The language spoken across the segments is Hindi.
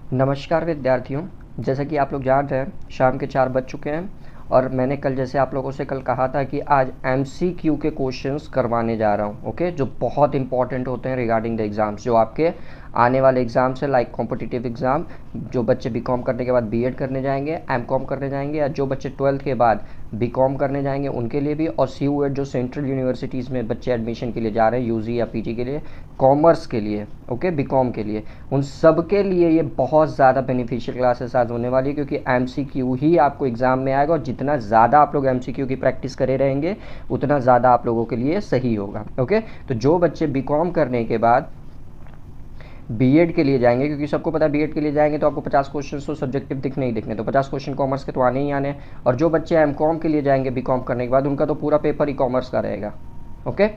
नमस्कार विद्यार्थियों। जैसा कि आप लोग जान रहे हैं, शाम के 4 बज चुके हैं और मैंने कल जैसे आप लोगों से कल कहा था कि आज एमसीक्यू के क्वेश्चंस करवाने जा रहा हूं, ओके, जो बहुत इंपॉर्टेंट होते हैं रिगार्डिंग द एग्ज़ाम्स, जो आपके आने वाले एग्ज़ाम्स है, लाइक कॉम्पिटिटिव एग्ज़ाम। जो बच्चे बीकॉम करने के बाद बीएड करने जाएंगे, एमकॉम करने जाएंगे, या जो बच्चे 12th के बाद बीकॉम करने जाएंगे उनके लिए भी, और सीयूएट जो सेंट्रल यूनिवर्सिटीज़ में बच्चे एडमिशन के लिए जा रहे हैं, यूजी या पीजी के लिए, कॉमर्स के लिए, ओके, बीकॉम के लिए, उन सब के लिए ये बहुत ज़्यादा बेनिफिशियल क्लासेस आज होने वाली है, क्योंकि एमसीक्यू ही आपको एग्ज़ाम में आएगा और जितना ज़्यादा आप लोग एमसीक्यू की प्रैक्टिस करे रहेंगे उतना ज़्यादा आप लोगों के लिए सही होगा। ओके, तो जो बच्चे बीकॉम करने के बाद बीएड के लिए जाएंगे, क्योंकि सबको पता है बीएड के लिए जाएंगे तो आपको 50 क्वेश्चन तो सब्जेक्टिव दिखने ही दिखने, तो 50 क्वेश्चन कॉमर्स के तो आने ही आने। और जो बच्चे एमकॉम के लिए जाएंगे बीकॉम करने के बाद, उनका तो पूरा पेपर ही कॉमर्स का रहेगा। ओके,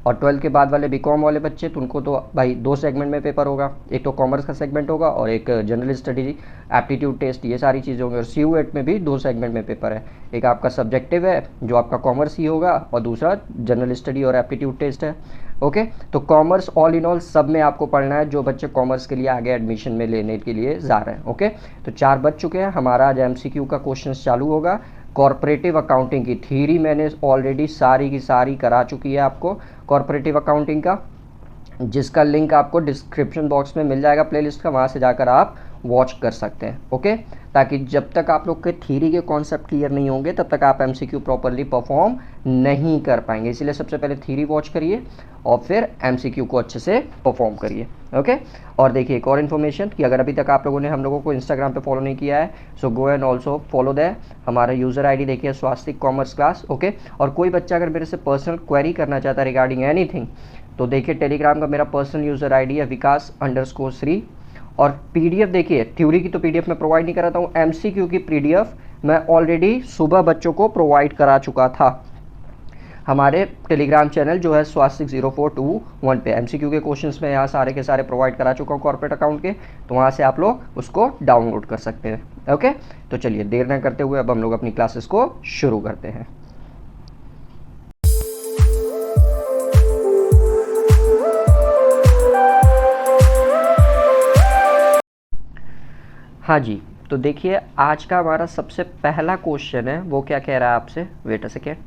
और 12th के बाद वाले बीकॉम वाले बच्चे, तो उनको तो भाई 2 सेगमेंट में पेपर होगा, एक तो कॉमर्स का सेगमेंट होगा और एक जनरल स्टडी, एप्टीट्यूड टेस्ट, ये सारी चीज़ें होंगी। और सीयूएट में भी 2 सेगमेंट में पेपर है, एक आपका सब्जेक्टिव है जो आपका कॉमर्स ही होगा और दूसरा जनरल स्टडी और एप्टीट्यूड टेस्ट है। ओके, तो कॉमर्स ऑल इन ऑल सब में आपको पढ़ना है, जो बच्चे कॉमर्स के लिए आगे एडमिशन में लेने के लिए जा रहे हैं। ओके, तो 4 बज चुके हैं, हमारा आज एमसीक्यू का क्वेश्चन चालू होगा। कॉर्पोरेटिव अकाउंटिंग की थ्योरी मैंने ऑलरेडी सारी की सारी करा चुकी है आपको, कॉर्पोरेटिव अकाउंटिंग का, जिसका लिंक आपको डिस्क्रिप्शन बॉक्स में मिल जाएगा प्लेलिस्ट का, वहाँ से जाकर आप वॉच कर सकते हैं। ओके, ताकि जब तक आप लोग के थ्योरी के कॉन्सेप्ट क्लियर नहीं होंगे तब तक आप एमसीक्यू प्रॉपरली परफॉर्म नहीं कर पाएंगे। इसलिए सबसे पहले थ्योरी वॉच करिए और फिर एमसीक्यू को अच्छे से परफॉर्म करिए। ओके, और देखिए एक और इन्फॉर्मेशन कि अगर अभी तक आप लोगों ने हम लोगों को इंस्टाग्राम पे फॉलो नहीं किया है, so go and also follow that. हमारा यूज़र आईडी देखिए स्वास्तिक कॉमर्स क्लास। ओके, और कोई बच्चा अगर मेरे से पर्सनल क्वेरी करना चाहता है रिगार्डिंग एनीथिंग, तो देखिए टेलीग्राम का मेरा पर्सनल यूज़र आईडी है विकास_श्री। और पीडीएफ देखिए, थ्योरी की तो पीडीएफ मैं प्रोवाइड नहीं कराता हूँ, एमसीक्यू की पीडीएफ मैं ऑलरेडी सुबह बच्चों को प्रोवाइड करा चुका था हमारे टेलीग्राम चैनल जो है स्वास्तिक 0421 पे। एमसीक्यू के क्वेश्चंस में यहाँ सारे के सारे प्रोवाइड करा चुका हूँ कॉर्पोरेट अकाउंट के, तो वहाँ से आप लोग उसको डाउनलोड कर सकते हैं। ओके, तो चलिए देर न करते हुए अब हम लोग अपनी क्लासेस को शुरू करते हैं। हाँ जी, तो देखिए आज का हमारा सबसे पहला क्वेश्चन है, वो क्या कह रहा है आपसे, वेट अ सेकेंड।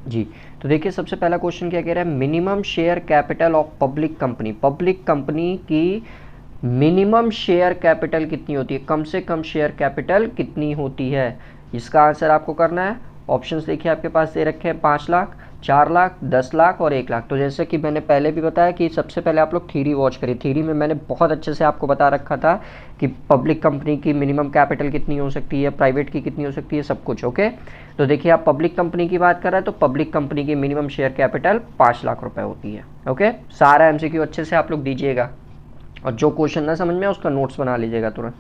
जी, तो देखिए सबसे पहला क्वेश्चन क्या कह रहा है, minimum share capital of public company. Public company की मिनिमम शेयर कैपिटल कितनी होती है, कम से कम शेयर कैपिटल कितनी होती है, इसका आंसर आपको करना है। ऑप्शंस देखिए आपके पास दे रखे हैं, 5 लाख, 4 लाख, 10 लाख और 1 लाख। तो जैसे कि मैंने पहले भी बताया कि सबसे पहले आप लोग थ्योरी वॉच करिए। थ्योरी में मैंने बहुत अच्छे से आपको बता रखा था कि पब्लिक कंपनी की मिनिमम कैपिटल कितनी हो सकती है, प्राइवेट की कितनी हो सकती है, सब कुछ। ओके, तो देखिए आप पब्लिक कंपनी की बात कर रहे हैं, तो पब्लिक कंपनी की मिनिमम शेयर कैपिटल 5 लाख रुपए होती है। ओके, सारा एमसीक्यू अच्छे से आप लोग दीजिएगा और जो क्वेश्चन ना समझ में उसका नोट्स बना लीजिएगा तुरंत।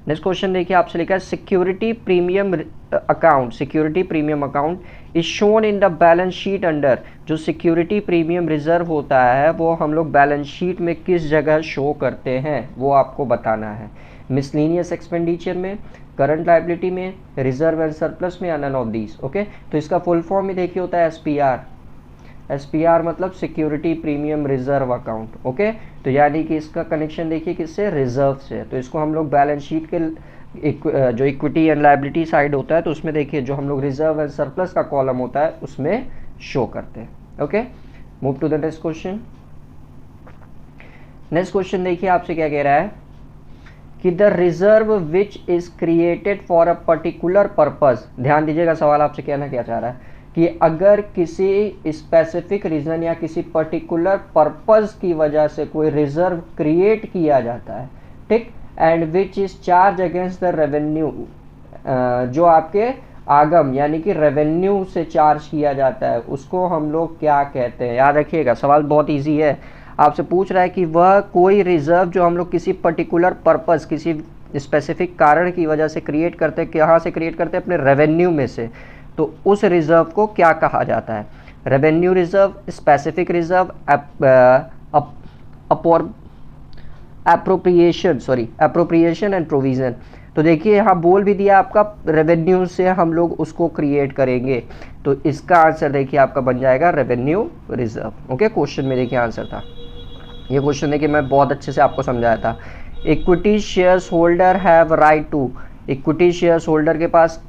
नेक्स्ट क्वेश्चन देखिए आपसे लिखा है, security premium account, security premium account is shown in the balance sheet under. जो सिक्योरिटी प्रीमियम रिजर्व होता है वो हम लोग बैलेंस शीट में किस जगह शो करते हैं वो आपको बताना है। मिसलेनियस एक्सपेंडिचर में, करंट लाइबिलिटी में, रिजर्व एंड सरप्लस में, या नन ऑफ दीज। ओके, तो इसका फुल फॉर्म ही देखिए होता है एसपीआर। एसपीआर मतलब security premium reserve account. Okay, तो यानी कि इसका कनेक्शन देखिए किससे, रिजर्व से। तो इसको हम लोग बैलेंस शीट के जो इक्विटी एंड लायबिलिटी साइड होता है, तो उसमें देखिए जो हम लोग रिजर्व एंड सरप्लस का कॉलम होता है उसमें शो करते हैं। Okay, move to the next question. Next question देखिए आपसे क्या कह रहा है कि the reserve which is created for a particular purpose. ध्यान दीजिएगा, सवाल आपसे कहना क्या चाह रहा है कि अगर किसी स्पेसिफिक रीजन या किसी पर्टिकुलर पर्पस की वजह से कोई रिजर्व क्रिएट किया जाता है, ठीक, and which is charge against the revenue, जो आपके आगम यानी कि रेवेन्यू से चार्ज किया जाता है, उसको हम लोग क्या कहते हैं। याद रखिएगा सवाल बहुत इजी है, आपसे पूछ रहा है कि वह कोई रिजर्व जो हम लोग किसी पर्टिकुलर पर्पस, किसी स्पेसिफिक कारण की वजह से क्रिएट करते हैं, कहाँ से क्रिएट करते हैं, अपने रेवेन्यू में से, तो उस रिजर्व को क्या कहा जाता है। Revenue reserve, specific reserve, appropriation and provision. तो देखिए यहाँ बोल भी दिया आपका रेवेन्यू से हम लोग उसको क्रिएट करेंगे, तो इसका आंसर देखिए आपका बन जाएगा रेवेन्यू रिजर्व। ओके, क्वेश्चन में देखिए आंसर था ये। क्वेश्चन देखिए मैं बहुत अच्छे से आपको समझाया था। Equity shares holder have right to, equity shares holder के पास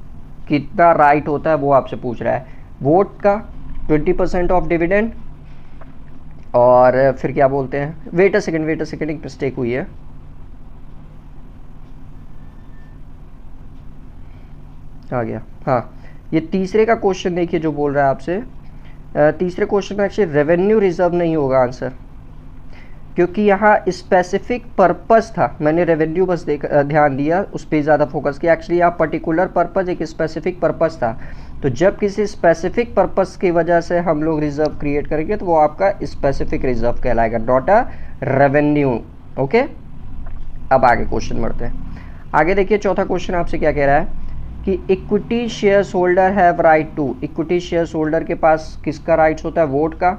कितना राइट होता है वो आपसे पूछ रहा है। वोट का 20% ऑफ डिविडेंड, और फिर क्या बोलते हैं, वेट अ सेकेंड एक मिस्टेक हुई है। आ गया, हाँ, ये तीसरे का क्वेश्चन देखिए जो बोल रहा है आपसे, तीसरे क्वेश्चन में एक्चुअली रेवेन्यू रिजर्व नहीं होगा आंसर, क्योंकि यहाँ स्पेसिफिक पर्पस था। मैंने रेवेन्यू बस ध्यान दिया, उस पर ज़्यादा फोकस किया। एक्चुअली यहाँ पर्टिकुलर पर्पस एक स्पेसिफिक पर्पस था, तो जब किसी स्पेसिफिक पर्पस की वजह से हम लोग रिजर्व क्रिएट करेंगे तो वो आपका स्पेसिफिक रिजर्व कहलाएगा, नॉट अ रेवेन्यू। ओके, अब आगे क्वेश्चन बढ़ते हैं। आगे देखिए चौथा क्वेश्चन आपसे क्या कह रहा है कि equity shares holder have right to, equity shares holder के पास किसका राइट्स होता है, वोट का,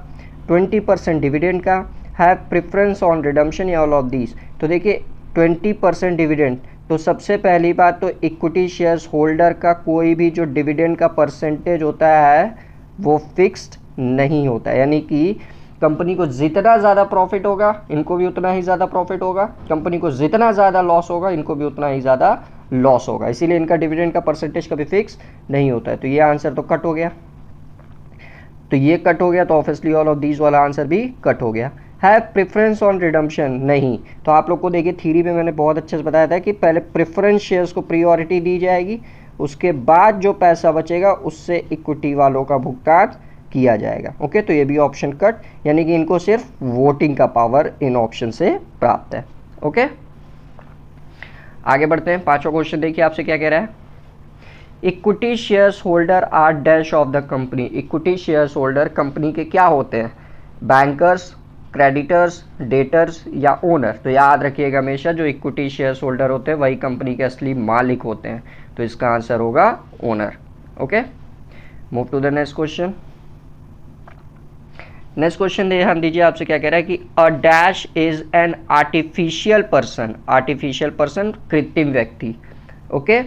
20% डिविडेंड का, हैव प्रेफरेंस ऑन रिडम्पशन या ऑल ऑफ दीज। तो देखिए 20% डिविडेंड, तो सबसे पहली बात तो इक्विटी शेयर्स होल्डर का कोई भी जो डिविडेंड का परसेंटेज होता है वो फिक्स्ड नहीं होता है, यानी कि कंपनी को जितना ज़्यादा प्रॉफिट होगा इनको भी उतना ही ज़्यादा प्रॉफिट होगा, कंपनी को जितना ज़्यादा लॉस होगा इनको भी उतना ही ज़्यादा लॉस होगा, इसीलिए इनका डिविडेंड का परसेंटेज कभी फिक्स नहीं होता है। तो ये आंसर तो कट हो गया, तो ये कट हो गया, तो ऑब्वियसली ऑल ऑफ दीज वाला आंसर भी कट हो गया। हैव प्रेफरेंस ऑन रिडम्पशन, नहीं। तो आप लोग को देखिए थ्योरी में मैंने बहुत अच्छे से बताया था कि पहले प्रेफरेंस शेयर्स को प्रायोरिटी दी जाएगी, उसके बाद जो पैसा बचेगा उससे इक्विटी वालों का भुगतान किया जाएगा। ओके, तो ये भी ऑप्शन कट, यानी कि इनको सिर्फ वोटिंग का पावर इन ऑप्शन से प्राप्त है। ओके, आगे बढ़ते हैं। पांचवा क्वेश्चन देखिए आपसे क्या कह रहा है, equity shares holder are dash of the company. Equity shares holder company के क्या होते हैं, बैंकर्स, क्रेडिटर्स, डेटर्स या ओनर। तो याद रखिएगा हमेशा जो इक्विटी शेयर्स होल्डर होते हैं वही कंपनी के असली मालिक होते हैं, तो इसका आंसर होगा owner. Okay, move to the next question. Next question ध्यान दीजिए आपसे क्या कह रहा है कि a dash is an artificial person, artificial person कृत्रिम व्यक्ति। ओके,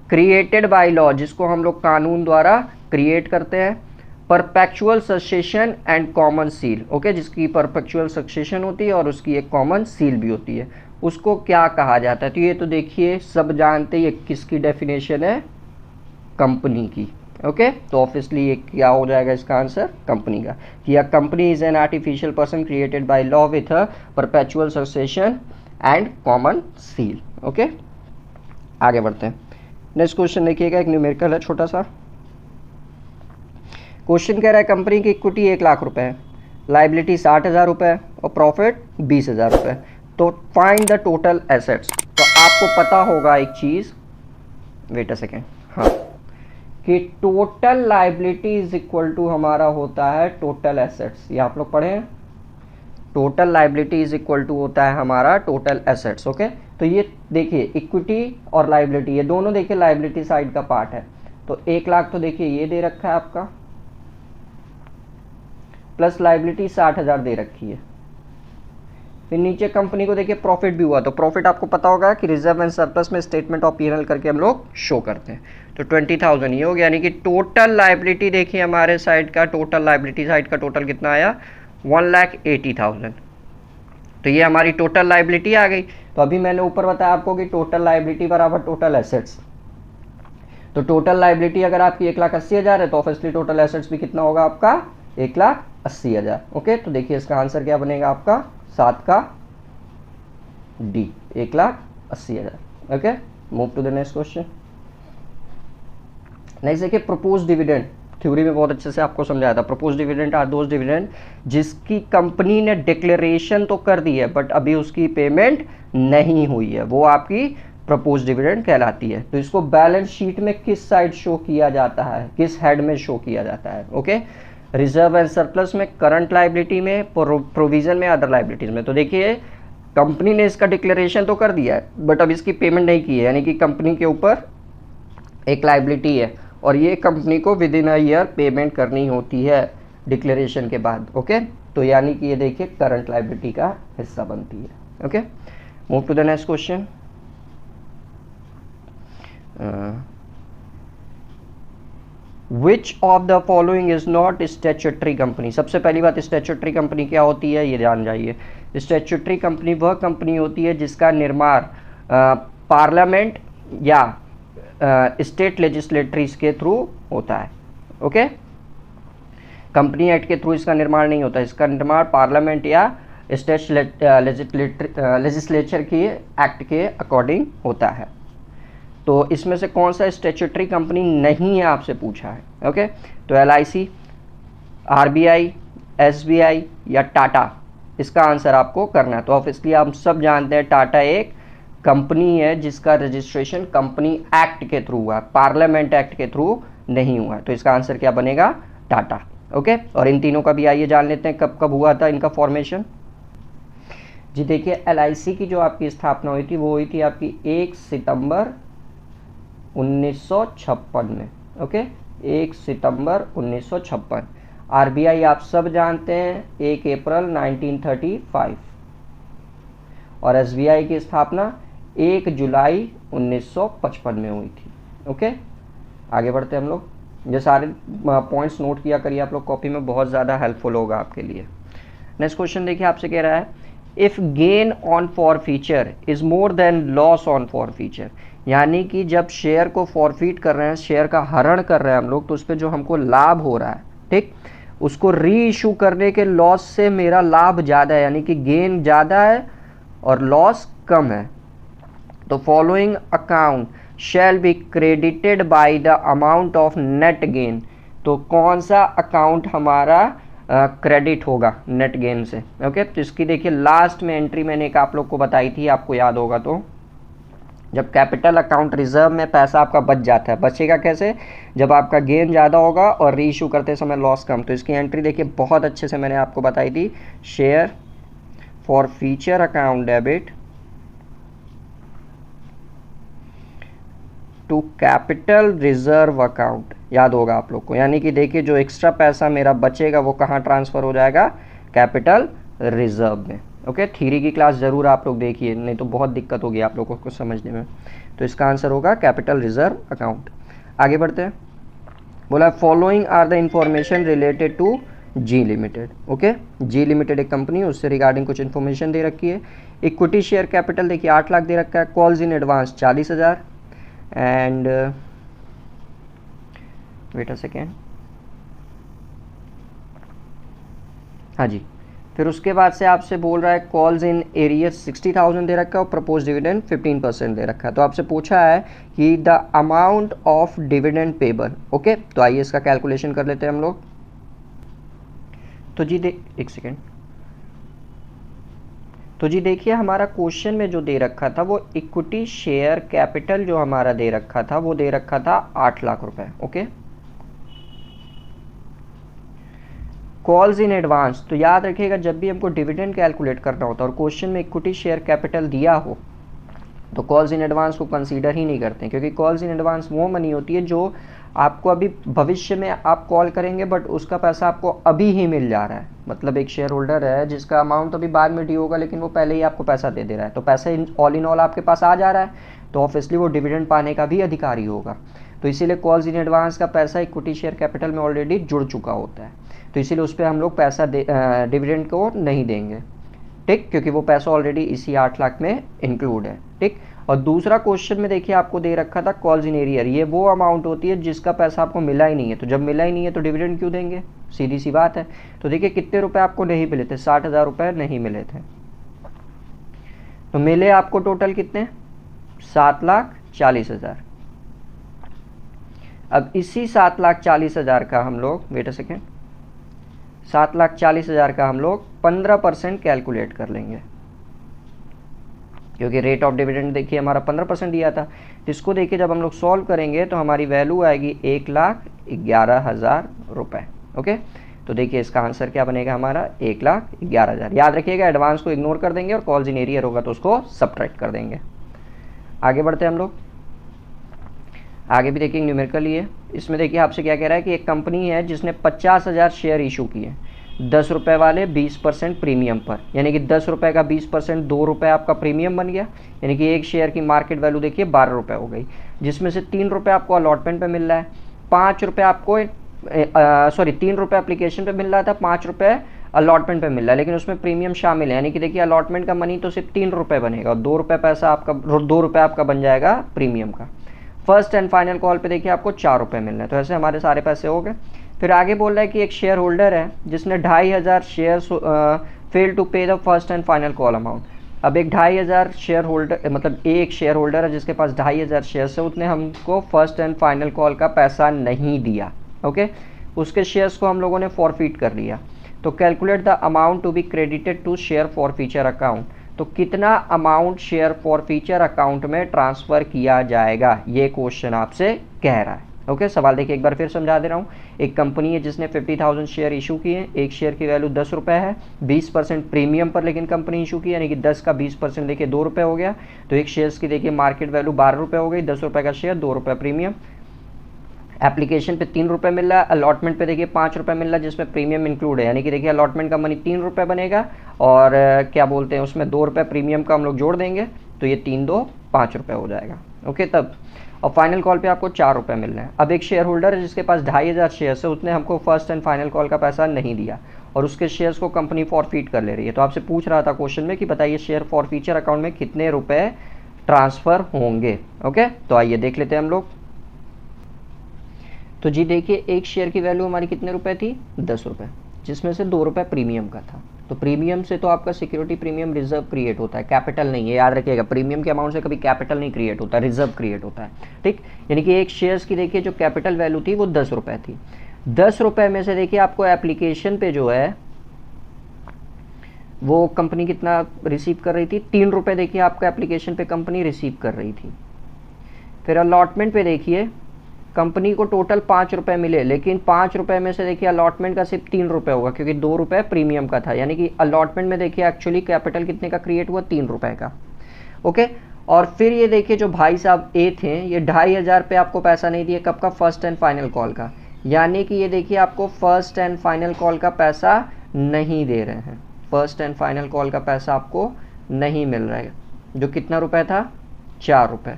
क्रिएटेड बाय लॉ, जिसको हम लोग कानून द्वारा क्रिएट करते हैं, perpetual succession and common seal. Okay, जिसकी परपेचुअल सक्सेशन होती है और उसकी एक कॉमन सील भी होती है, उसको क्या कहा जाता है। तो ये तो देखिए सब जानते हैं, ये किसकी डेफिनेशन है, कंपनी की। ओके, तो ऑब्वियसली ये क्या हो जाएगा इसका आंसर, कंपनी का, कि अ company is an artificial person created by law with a perpetual succession and common seal. Okay, आगे बढ़ते हैं। नेक्स्ट क्वेश्चन देखिएगा, एक न्यूमेरिकल है छोटा सा। क्वेश्चन कह रहा है कंपनी की इक्विटी 1 लाख रुपए है, लाइबिलिटी 60,000 रुपये और प्रॉफिट 20,000 रुपये। तो फाइंड द टोटल एसेट्स। तो आपको पता होगा एक चीज़, वेट अ सेकेंड, हाँ, कि total liability is equal to हमारा होता है टोटल एसेट्स। ये आप लोग पढ़े हैं, total liability is equal to होता है हमारा टोटल एसेट्स। ओके, तो ये देखिए इक्विटी और लाइबिलिटी ये दोनों देखिए लाइबिलिटी साइड का पार्ट है। तो 1 लाख तो देखिए ये दे रखा है आपका, प्लस लाइबिलिटी 60,000 दे रखी है। फिर नीचे कंपनी को देखिए प्रॉफिट भी हुआ, तो प्रॉफिट आपको पता होगा कि रिजर्व एंड सरप्लस में स्टेटमेंट ऑफ P&L करके हम लोग शो करते हैं। तो 20,000 ये हो गया, यानी कि टोटल लाइबिलिटी देखिए हमारे साइड का, टोटल लाइबिलिटी साइड का टोटल कितना आया, 1,80,000। तो ये हमारी टोटल लाइबिलिटी आ गई। तो अभी मैंने ऊपर बताया आपको कि टोटल लाइबिलिटी बराबर टोटल एसेट्स। तो टोटल लाइबिलिटी अगर आपकी 1,80,000 है तो ऑब्वियसली टोटल एसेट्स भी कितना होगा आपका, 1,80,000। ओके, तो देखिए इसका आंसर क्या बनेगा आपका, 7 का D, 1,80,000। Okay, move to the next question. Next देखिए प्रपोज डिविडेंड, थ्योरी में बहुत अच्छे से आपको समझाया था। Propose dividend are those dividend जिसकी कंपनी ने डिक्लेरेशन तो कर दी है बट अभी उसकी पेमेंट नहीं हुई है, वो आपकी प्रपोज डिविडेंड कहलाती है। तो इसको बैलेंस शीट में किस साइड शो किया जाता है, किस हेड में शो किया जाता है। ओके, रिजर्व एंड सरप्लस में, करंट लाइबिलिटी में, प्रोविजन में, अदर लाइबिलिटीज में। तो देखिए कंपनी ने इसका डिक्लेरेशन तो कर दिया है बट अब इसकी पेमेंट नहीं की है, यानी कि कंपनी के ऊपर एक लाइबिलिटी है और ये कंपनी को with in a year payment करनी होती है डिक्लेरेशन के बाद। ओके, तो यानी कि ये देखिए करंट लाइबिलिटी का हिस्सा बनती है। Okay, move to the next question. Which of the following is not statutory company. सबसे पहली बात, स्टैट्यूटरी कंपनी क्या होती है ये जान जाइए। स्टैट्यूटरी कंपनी वह कंपनी होती है जिसका निर्माण पार्लियामेंट या स्टेट लेजिस्लेटरीज के थ्रू होता है। ओके, कंपनी एक्ट के थ्रू इसका निर्माण नहीं होता, इसका निर्माण पार्लियामेंट या स्टेट लेजिस्लेचर की एक्ट के अकॉर्डिंग होता है। तो इसमें से कौन सा स्टैट्यूटरी कंपनी नहीं है आपसे पूछा है। ओके, तो LIC, RBI, SBI या टाटा, इसका आंसर आपको करना है। तो ऑब्वियसली आप सब जानते हैं टाटा एक कंपनी है जिसका रजिस्ट्रेशन कंपनी एक्ट के थ्रू हुआ है, पार्लियामेंट एक्ट के थ्रू नहीं हुआ है। तो इसका आंसर क्या बनेगा? टाटा। ओके, और इन तीनों का भी आइए जान लेते हैं कब कब हुआ था इनका फॉर्मेशन। जी देखिए, LIC की जो आपकी स्थापना हुई थी वो हुई थी आपकी 1 सितंबर 1956 में। ओके, 1 सितंबर 1956। RBI आप सब जानते हैं 1 अप्रैल 1935 और SBI की स्थापना 1 जुलाई 1955 में हुई थी। ओके, आगे बढ़ते हैं हम लोग। ये सारे पॉइंट्स नोट किया करिए आप लोग कॉपी में, बहुत ज़्यादा हेल्पफुल होगा आपके लिए। नेक्स्ट क्वेश्चन देखिए, आपसे कह रहा है if gain on forfeiture is more than loss on forfeiture, यानी कि जब शेयर को फॉरफीट कर रहे हैं, शेयर का हरण कर रहे हैं हम लोग, तो उस पर जो हमको लाभ हो रहा है, ठीक, उसको री इशू करने के लॉस से मेरा लाभ ज़्यादा है, यानी कि गेन ज़्यादा है और लॉस कम है। तो following account shall be credited by the amount of net gain, तो कौन सा अकाउंट हमारा क्रेडिट होगा नेट गेन से। ओके, तो इसकी देखिए लास्ट में एंट्री मैंने एक आप लोग को बताई थी, आपको याद होगा। तो जब कैपिटल अकाउंट रिजर्व में पैसा आपका बच जाता है, बचेगा कैसे? जब आपका गेन ज़्यादा होगा और री इशू करते समय लॉस कम। तो इसकी एंट्री देखिए बहुत अच्छे से मैंने आपको बताई थी, share for future account debit to capital reserve account, याद होगा आप लोग को। यानी कि देखिए जो एक्स्ट्रा पैसा मेरा बचेगा वो कहाँ ट्रांसफ़र हो जाएगा? कैपिटल रिजर्व में। ओके, थ्योरी की क्लास ज़रूर आप लोग देखिए, नहीं तो बहुत दिक्कत होगी आप लोगों को समझने में। तो इसका आंसर होगा कैपिटल रिजर्व अकाउंट। आगे बढ़ते हैं, बोला following are the information related to G limited. Okay, G limited एक कंपनी है, उससे रिगार्डिंग कुछ इन्फॉर्मेशन दे रखी है। इक्विटी शेयर कैपिटल देखिए 8 लाख दे रखा है, calls in advance 40,000 and wait a second, हाँ जी, फिर उसके बाद से आपसे बोल रहा है कॉल्स इन एरियस 60,000 दे रखा है और प्रपोज डिविडेंड 15% दे रखा है। तो आपसे पूछा है कि the amount of dividend payable. Okay, तो आइए इसका कैलकुलेशन कर लेते हैं हम लोग। तो जी एक सेकेंड, तो जी देखिए हमारा क्वेश्चन में जो दे रखा था वो इक्विटी शेयर कैपिटल जो हमारा दे रखा था वो दे रखा था 8 लाख रुपए। ओके, कॉल्स इन एडवांस, तो याद रखिएगा जब भी हमको डिविडेंड कैलकुलेट करना होता है और क्वेश्चन में इक्विटी शेयर कैपिटल दिया हो तो कॉल्स इन एडवांस को कंसीडर ही नहीं करते, क्योंकि कॉल्स इन एडवांस वो मनी होती है जो आपको अभी भविष्य में आप कॉल करेंगे बट उसका पैसा आपको अभी ही मिल जा रहा है। मतलब एक शेयर होल्डर है जिसका अमाउंट अभी बाद में ड्यू होगा लेकिन वो पहले ही आपको पैसा दे रहा है, तो पैसा ऑल इन ऑल आपके पास आ जा रहा है, तो ऑब्वियसली वो डिविडेंड पाने का भी अधिकारी होगा। तो इसीलिए कॉल्स इन एडवांस का पैसा इक्विटी शेयर कैपिटल में ऑलरेडी जुड़ चुका होता है, तो इसीलिए उस पर हम लोग पैसा डिविडेंड को नहीं देंगे, ठीक, क्योंकि वो पैसा ऑलरेडी इसी 8 लाख में इंक्लूड है, ठीक। और दूसरा क्वेश्चन में देखिए आपको दे रखा था कॉल्स इन एरियर, ये वो अमाउंट होती है जिसका पैसा आपको मिला ही नहीं है, तो जब मिला ही नहीं है तो डिविडेंड क्यों देंगे, सीधी सी बात है। तो देखिए कितने रुपए आपको नहीं मिले थे, 60,000 रुपये नहीं मिले थे, तो मिले आपको टोटल कितने, 7,40,000। अब इसी 7,40,000 का हम लोग, वेट अ सेकेंड, 7,40,000 का हम लोग 15% कैलकुलेट कर लेंगे, क्योंकि रेट ऑफ डिविडेंड देखिए हमारा 15% दिया था। इसको देखिए जब हम लोग सॉल्व करेंगे तो हमारी वैल्यू आएगी 1,11,000 रुपये। ओके, तो देखिए इसका आंसर क्या बनेगा हमारा, 1,11,000। याद रखिएगा एडवांस को इग्नोर कर देंगे और कॉल्स इन एरियर होगा तो उसको सब्ट्रैक्ट कर देंगे। आगे बढ़ते हैं हम लोग, आगे भी देखिए न्यूमेरिकल ही है। इसमें देखिए आपसे क्या कह रहा है कि एक कंपनी है जिसने 50,000 शेयर इशू किए, 10 रुपये वाले 20% प्रीमियम पर, यानी कि 10 रुपये का 20% 2 रुपये आपका प्रीमियम बन गया, यानी कि एक शेयर की मार्केट वैल्यू देखिए 12 रुपये हो गई, जिसमें से 3 रुपये आपको अलॉटमेंट पे मिल रहा है, 5 रुपये आपको 3 रुपये एप्लीकेशन पे मिल रहा था, 5 रुपये अलॉटमेंट पे मिल रहा है, लेकिन उसमें प्रीमियम शामिल है, यानी कि देखिए अलॉटमेंट का मनी तो सिर्फ 3 रुपये बनेगा और 2 रुपये पैसा आपका 2 रुपये आपका बन जाएगा प्रीमियम का। फर्स्ट एंड फाइनल कॉल पे देखिए आपको 4 रुपये मिल रहे हैं। तो ऐसे हमारे सारे पैसे हो गए। फिर आगे बोल रहा है कि एक शेयर होल्डर है जिसने 2500 शेयर्स फेल टू पे the first and final call amount. अब एक 2500 शेयर होल्डर, मतलब एक शेयर होल्डर है जिसके पास 2500 शेयर्स है, उसने हमको फर्स्ट एंड फाइनल कॉल का पैसा नहीं दिया। ओके, उसके शेयर्स को हम लोगों ने फॉरफिट कर लिया। तो calculate the amount to be credited to share forfeiture account. तो कितना अमाउंट शेयर फॉरफीचर अकाउंट में ट्रांसफ़र किया जाएगा, ये क्वेश्चन आपसे कह रहा है। ओके, सवाल देखिए एक बार फिर समझा दे रहा हूँ। एक कंपनी है जिसने 50,000 शेयर इशू किए हैं, एक शेयर की वैल्यू 10 रुपये है, 20% प्रीमियम पर लेकिन कंपनी इशू की, यानी कि 10 का 20% देखिए 2 रुपये हो गया। तो एक शेयर्स की देखिए मार्केट वैल्यू 12 रुपये हो गई, 10 रुपये का शेयर, 2 रुपये प्रीमियम। एप्लीकेशन पे 3 रुपये मिल रहा है, अलॉटमेंट पे देखिए 5 रुपये मिल रहा है जिसमें प्रीमियम इंक्लूड है, यानी कि देखिए अलॉटमेंट का मनी 3 रुपये बनेगा और क्या बोलते हैं उसमें 2 रुपये प्रीमियम का हम लोग जोड़ देंगे, तो ये 3 2 5 रुपये हो जाएगा। ओके, तब और फाइनल कॉल पे आपको 4 रुपये मिल रहे हैं। अब एक शेयर होल्डर है जिसके पास 2500 शेयर्स है, उसने हमको फर्स्ट एंड फाइनल कॉल का पैसा नहीं दिया और उसके शेयर्स को कंपनी फॉरफीट कर ले रही है। तो आपसे पूछ रहा था क्वेश्चन में कि बताइए शेयर फॉरफीचर अकाउंट में कितने रुपये ट्रांसफ़र होंगे। ओके, तो आइए देख लेते हैं हम लोग। तो जी देखिए, एक शेयर की वैल्यू हमारी कितने रुपए थी, 10 रुपये, जिसमें से 2 रुपये प्रीमियम का था। तो प्रीमियम से तो आपका सिक्योरिटी प्रीमियम रिजर्व क्रिएट होता है, कैपिटल नहीं है, याद रखिएगा। प्रीमियम के अमाउंट से कभी कैपिटल नहीं क्रिएट होता, रिजर्व क्रिएट होता है। ठीक, यानी कि एक शेयर्स की देखिए जो कैपिटल वैल्यू थी वो 10 रुपये थी। 10 रुपये में से देखिए आपको एप्लीकेशन पे जो है वो कंपनी कितना रिसीव कर रही थी, 3 रुपये देखिए आपका एप्लीकेशन पे कंपनी रिसीव कर रही थी। फिर अलॉटमेंट पे देखिए कंपनी को टोटल 5 रुपये मिले, लेकिन 5 रुपये में से देखिए अलॉटमेंट का सिर्फ 3 रुपये होगा क्योंकि 2 रुपये प्रीमियम का था, यानी कि अलॉटमेंट में देखिए एक्चुअली कैपिटल कितने का क्रिएट हुआ, 3 रुपये का। ओके, और फिर ये देखिए जो भाई साहब ए थे, ये 2500 पे आपको पैसा नहीं दिए, कब का, फर्स्ट एंड फाइनल कॉल का, यानी कि ये देखिए आपको फर्स्ट एंड फाइनल कॉल का पैसा नहीं दे रहे हैं, फर्स्ट एंड फाइनल कॉल का पैसा आपको नहीं मिल रहा है, जो कितना रुपये था, 4 रुपये।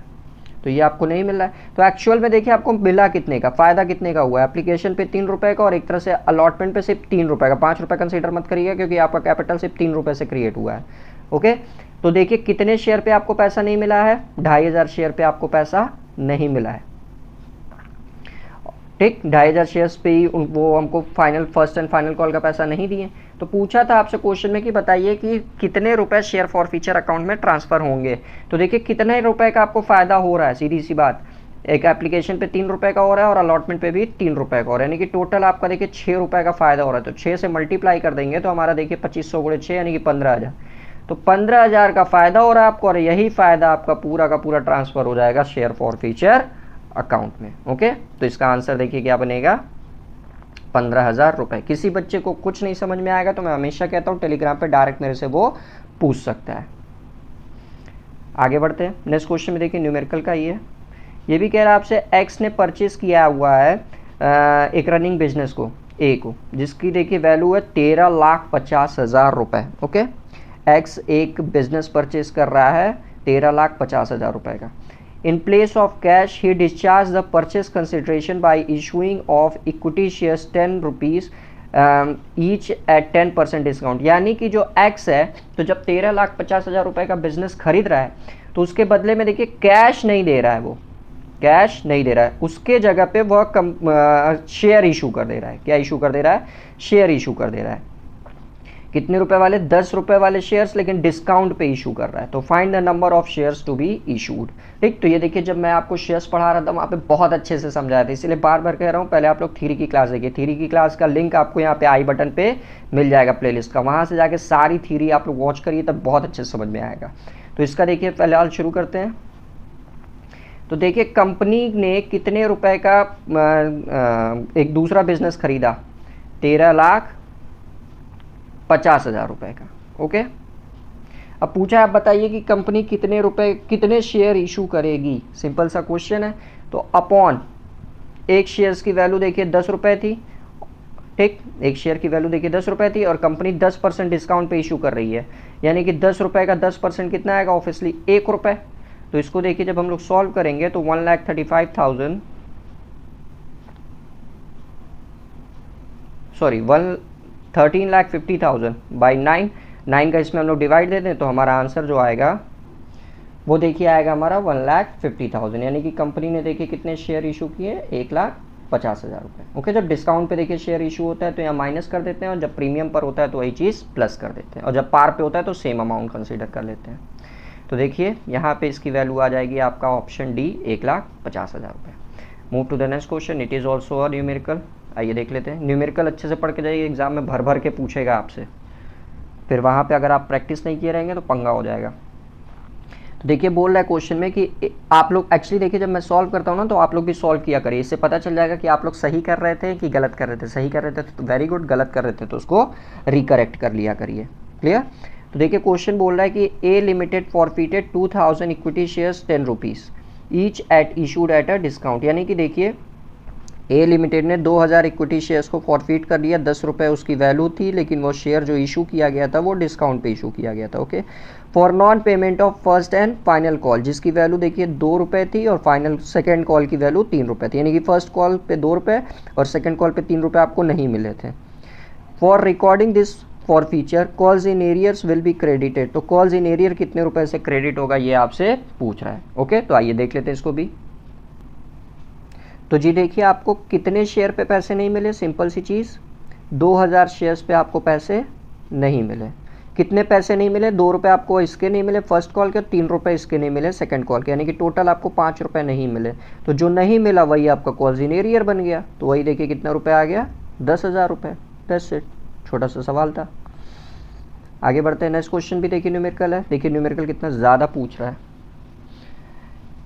तो ये आपको नहीं मिल रहा है। तो एक्चुअल में देखिए आपको मिला कितने का, फ़ायदा कितने का हुआ, एप्लीकेशन पे 3 रुपये का और एक तरह से अलॉटमेंट पे सिर्फ 3 रुपये का, 5 रुपये कंसीडर मत करिएगा क्योंकि आपका कैपिटल सिर्फ 3 रुपये से क्रिएट हुआ है। ओके, तो देखिए कितने शेयर पे आपको पैसा नहीं मिला है, 2500 शेयर पे आपको पैसा नहीं मिला है। ठीक, 2500 शेयर्स पे ही वो हमको फर्स्ट एंड फाइनल कॉल का पैसा नहीं दिए। तो पूछा था आपसे क्वेश्चन में कि बताइए कि कितने रुपए शेयर फॉरफीचर अकाउंट में ट्रांसफ़र होंगे। तो देखिए कितने रुपए का आपको फ़ायदा हो रहा है, सीधी सी बात, एक एप्लीकेशन पे 3 रुपये का हो रहा है और अलॉटमेंट पे भी 3 रुपये का हो रहा है, यानी कि टोटल आपका देखिए 6 रुपये का फ़ायदा हो रहा है। तो 6 से मल्टीप्लाई कर देंगे तो हमारा देखिए 2500 गुणे 6 यानी कि 15,000। तो 15,000 का फ़ायदा हो रहा है आपको और यही फ़ायदा आपका पूरा का पूरा ट्रांसफ़र हो जाएगा शेयर फॉरफीचर अकाउंट में। ओके, तो इसका आंसर देखिए क्या बनेगा, 15,000 रुपये। किसी बच्चे को कुछ नहीं समझ में आएगा तो मैं हमेशा कहता हूँ टेलीग्राम पे डायरेक्ट मेरे से वो पूछ सकता है। आगे बढ़ते हैं, नेक्स्ट क्वेश्चन में देखिए न्यूमेरिकल का ये भी कह रहा है आपसे एक्स ने परचेज किया हुआ है एक रनिंग बिजनेस को, ए को, जिसकी देखिए वैल्यू है 13,50,000 रुपये। ओके, एक्स एक बिजनेस परचेज कर रहा है 13,50,000 रुपये का। In place of cash, he discharged the purchase consideration by issuing of equity shares 10 rupees each at 10% discount. यानी कि जो एक्स है, तो जब 13,50,000 रुपये का बिजनेस खरीद रहा है तो उसके बदले में देखिए कैश नहीं दे रहा है, वो कैश नहीं दे रहा है, उसके जगह पे वह शेयर इशू कर दे रहा है। क्या इशू कर दे रहा है, शेयर इशू कर दे रहा है। कितने रुपए वाले, 10 रुपए वाले शेयर्स, लेकिन डिस्काउंट पे इशू कर रहा है। तो find the number of shares to be issued. ठीक, तो ये देखिए जब मैं आपको शेयर्स पढ़ा रहा था वहाँ पे बहुत अच्छे से समझाया था, इसलिए बार बार कह रहा हूँ पहले आप लोग थ्योरी की क्लास देखिए। थ्योरी की क्लास का लिंक आपको यहाँ पे आई बटन पे मिल जाएगा प्लेलिस्ट का, वहाँ से जाके सारी थ्योरी आप लोग वॉच करिए, तब बहुत अच्छे से समझ में आएगा। तो इसका देखिए फिलहाल शुरू करते हैं। तो देखिए कंपनी ने कितने रुपए का एक दूसरा बिजनेस खरीदा, 13,50,000 रुपये का। ओके, अब पूछा आप बताइए कि कंपनी कितने रुपए, कितने शेयर इशू करेगी, सिंपल सा क्वेश्चन है। तो अपॉन एक शेयर्स की वैल्यू देखिए 10 रुपये थी, ठीक, एक शेयर की वैल्यू देखिए 10 रुपये थी और कंपनी 10% डिस्काउंट पे इशू कर रही है, यानी कि 10 रुपये का 10% कितना आएगा, ऑब्वियसली 1 रुपये। तो इसको देखिए जब हम लोग सॉल्व करेंगे तो 1,35,000 सॉरी 13,50,000 बाई 9 का इसमें हम लोग डिवाइड दे दें तो हमारा आंसर जो आएगा वो देखिए आएगा हमारा 1,50,000, यानी कि कंपनी ने देखिए कितने शेयर इशू किए, 1,50,000 रुपये। ओके, जब डिस्काउंट पे देखिए शेयर इशू होता है तो यहाँ माइनस कर देते हैं, और जब प्रीमियम पर होता है तो वही चीज़ प्लस कर देते हैं, और जब पार पे होता है तो सेम अमाउंट कंसिडर कर लेते हैं। तो देखिए यहाँ पे इसकी वैल्यू आ जाएगी आपका ऑप्शन डी, 1,50,000 रुपये। Move to the next question, it is also a numerical. आइए देख लेते हैं। न्यूमेरिकल अच्छे से पढ़ के जाइए, एग्जाम में भर भर के पूछेगा आपसे, फिर वहाँ पे अगर आप प्रैक्टिस नहीं किए रहेंगे तो पंगा हो जाएगा। तो देखिए बोल रहा है क्वेश्चन में कि आप लोग एक्चुअली देखिए जब मैं सॉल्व करता हूँ ना तो आप लोग भी सॉल्व किया करिए, इससे पता चल जाएगा कि आप लोग सही कर रहे थे कि गलत कर रहे थे। सही कर रहे थे तो वेरी गुड, गलत कर रहे थे तो उसको रिकरेक्ट कर लिया करिए। क्लियर। तो देखिए क्वेश्चन बोल रहा है कि A limited forfeited 2,000 equity shares 10 rupees each at issued at a discount, यानी कि देखिए ए लिमिटेड ने 2,000 इक्विटी शेयर्स को फॉरफिट कर लिया, 10 रुपये उसकी वैल्यू थी, लेकिन वो शेयर जो इशू किया गया था वो डिस्काउंट पे इशू किया गया था। Okay, for non payment of first and final call, जिसकी वैल्यू देखिए 2 रुपये थी और फाइनल सेकंड कॉल की वैल्यू 3 रुपये थी, यानी कि फर्स्ट कॉल पे 2 रुपये और सेकंड कॉल पे 3 रुपये आपको नहीं मिले थे। For recording this for feature calls in arrears will be credited, तो कॉल्स इन एरियर कितने रुपए से क्रेडिट होगा ये आपसे पूछ रहा है। ओके, तो आइए देख लेते हैं इसको भी। तो जी देखिए आपको कितने शेयर पे पैसे नहीं मिले, सिंपल सी चीज़, 2,000 शेयर्स पे आपको पैसे नहीं मिले। कितने पैसे नहीं मिले, 2 रुपये आपको इसके नहीं मिले फर्स्ट कॉल के, और 3 रुपये इसके नहीं मिले सेकंड कॉल के, यानी कि टोटल आपको 5 रुपये नहीं मिले। तो जो नहीं मिला वही आपका कॉल्स इन एरियर बन गया, तो वही देखिए कितना रुपये आ गया, 10,000 रुपये। दैट्स इट, छोटा सा सवाल था। आगे बढ़ते हैं, नेक्स्ट क्वेश्चन भी देखिए न्यूमेरिकल है। देखिए न्यूमेरिकल कितना ज़्यादा पूछ रहा है।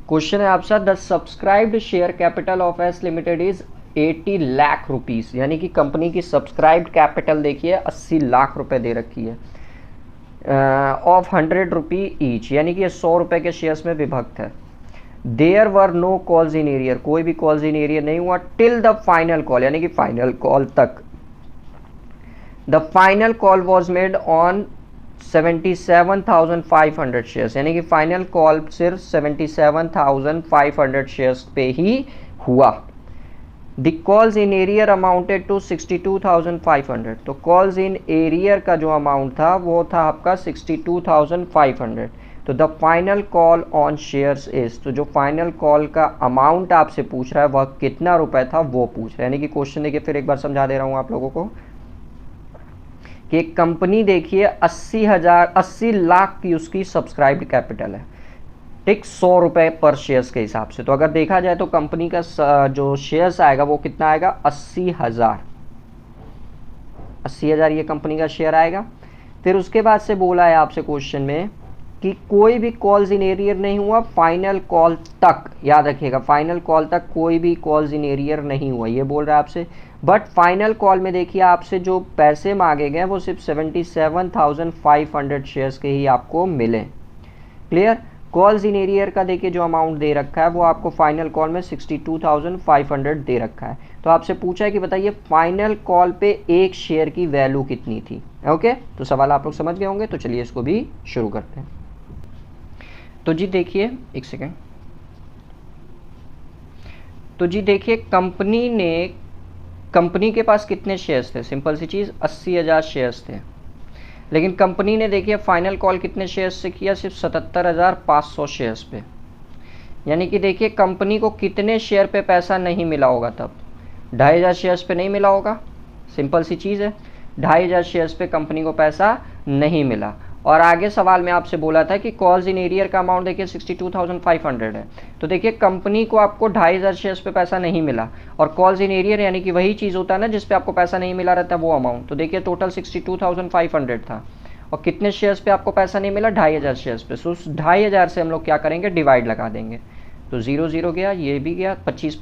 क्वेश्चन है आपका, the subscribed share capital of S limited is 80 lakh rupees, यानी कि कंपनी की सब्सक्राइब्ड कैपिटल देखिए 80 लाख रुपए दे रखी है, ऑफ 100 रुपी ईच, यानी कि ये 100 रुपए के शेयर्स में विभक्त है। There were no calls in arrear, कोई भी कॉल्स इन एरियर नहीं हुआ टिल द फाइनल कॉल, यानी कि फाइनल कॉल तक। The final call was made on 77,500 shares, यानी कि फाइनल कॉल सिर्फ 77,500 शेयर्स पे ही हुआ। The calls in arrear amounted to 62,500, तो कॉल्स इन एरियर का जो अमाउंट था वो था आपका 62,500। तो the final call on shares is, तो जो फाइनल कॉल का अमाउंट आपसे पूछ रहा है वह कितना रुपए था वो पूछ रहा है। यानी कि क्वेश्चन देखिए फिर एक बार समझा दे रहा हूँ आप लोगों को कि एक कंपनी देखिए 80 लाख की उसकी सब्सक्राइब्ड कैपिटल है, ठीक, 100 रुपये पर शेयर्स के हिसाब से। तो अगर देखा जाए तो कंपनी का जो शेयर्स आएगा वो कितना आएगा, 80,000 ये कंपनी का शेयर आएगा। फिर उसके बाद से बोला है आपसे क्वेश्चन में कि कोई भी कॉल्स इन एरियर नहीं हुआ फाइनल कॉल तक, याद रखिएगा फाइनल कॉल तक कोई भी कॉल्स इन एरियर नहीं हुआ, ये बोल रहा है आपसे। बट फाइनल कॉल में देखिए आपसे जो पैसे मांगे गए वो सिर्फ 77,500 शेयर्स के ही आपको मिले। क्लियर। कॉल्स इन एरियर का देखिए जो अमाउंट दे रखा है वो आपको फाइनल कॉल में 62,500 दे रखा है। तो आपसे पूछा है कि बताइए फाइनल कॉल पे एक शेयर की वैल्यू कितनी थी। ओके, तो सवाल आप लोग समझ गए होंगे, तो चलिए इसको भी शुरू करते हैं। तो जी देखिए एक सेकेंड, तो जी देखिए कंपनी के पास कितने शेयर्स थे, सिंपल सी चीज़ 80,000 शेयर्स थे, लेकिन कंपनी ने देखिए फाइनल कॉल कितने शेयर्स से किया, सिर्फ 77,500 शेयर्स पे। यानी कि देखिए कंपनी को कितने शेयर पे पैसा नहीं मिला होगा तब, 2,500 शेयर्स पे नहीं मिला होगा, सिंपल सी चीज़ है, 2,500 शेयर्स पे कंपनी को पैसा नहीं मिला। और आगे सवाल में आपसे बोला था कि कॉल्स इन एरियर का अमाउंट देखिए 62,500 है, तो देखिए कंपनी को आपको 2,500 शेयर्स पे पैसा नहीं मिला, और कॉल्स इन एरियर यानी कि वही चीज़ होता है ना जिस पे आपको पैसा नहीं मिला रहता वो अमाउंट। तो देखिए टोटल 62,500 था, और कितने शेयर्स पे आपको पैसा नहीं मिला, 2,500 शेयर्स पे। सो उस 2,500 से हम लोग क्या करेंगे, डिवाइड लगा देंगे, तो 0 0 गया, ये भी गया, 25 ×